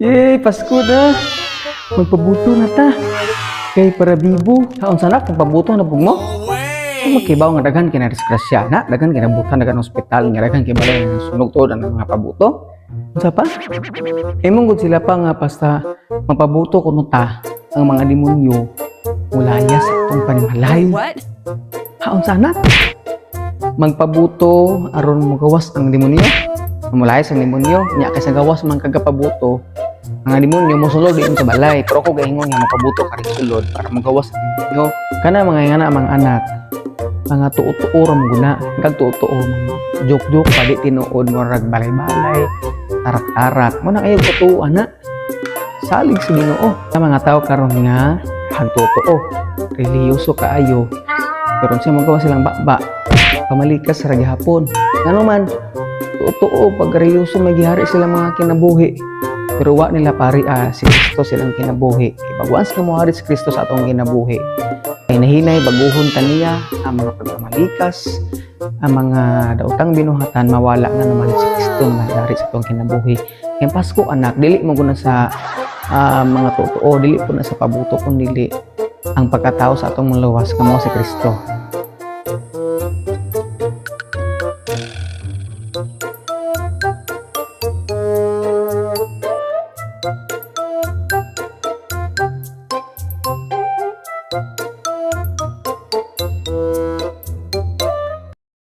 Yay, Pasko na. Magpabuto na ta. Kay para bibo. Kaon sana magpabuto na pug mo. Makibaw nga daghan kina disgrasya na, daghan kina butan daghan ospital nga daghan kay balay nga sunog tuod ang mga pabuto. Unsa pa? Imong gud sila pa nga basta mapabuto kuno ta ang mga demonyo mulaya sa atong panimalay. What? Haon sana? Magpabuto aron magawas ang demonyo. Mulaya sa demonyo, nya kay sa gawas man kagapabuto. Ang demonyo mosulod diin sa balay, pero ko gaingon nga mapabuto ka rin sulod para magawas ang demonyo. Kana mga ingana mga anak, mga tuo-tuo ra mo guna, kag tuo-tuo joke-joke pa di tinuod mo rag balay-balay, tarak-tarak. Mo na kayo tuo ana. Salig sa Ginoo. Sa mga tao karon nga hagtuo, reliyoso kaayo. Pero siya magawa silang bakba, pamalikas ra gihapon. Ngano man totoo pag reliyoso may gihari sila mga kinabuhi. Pero wa nila pari si Kristo silang kinabuhi. Ibaguan sa muhari si Kristo sa atong kinabuhi. Ay nahinay baguhon taniya ang mga pagmamalikas, ang mga daotang binuhatan mawala nga naman si Kristo na dari sa atong kinabuhi. Kaya Pasko anak, dili mo guna sa mga totoo, dili po na sa pabuto kun dili ang pagkatao sa atong maluwas kamo si Kristo.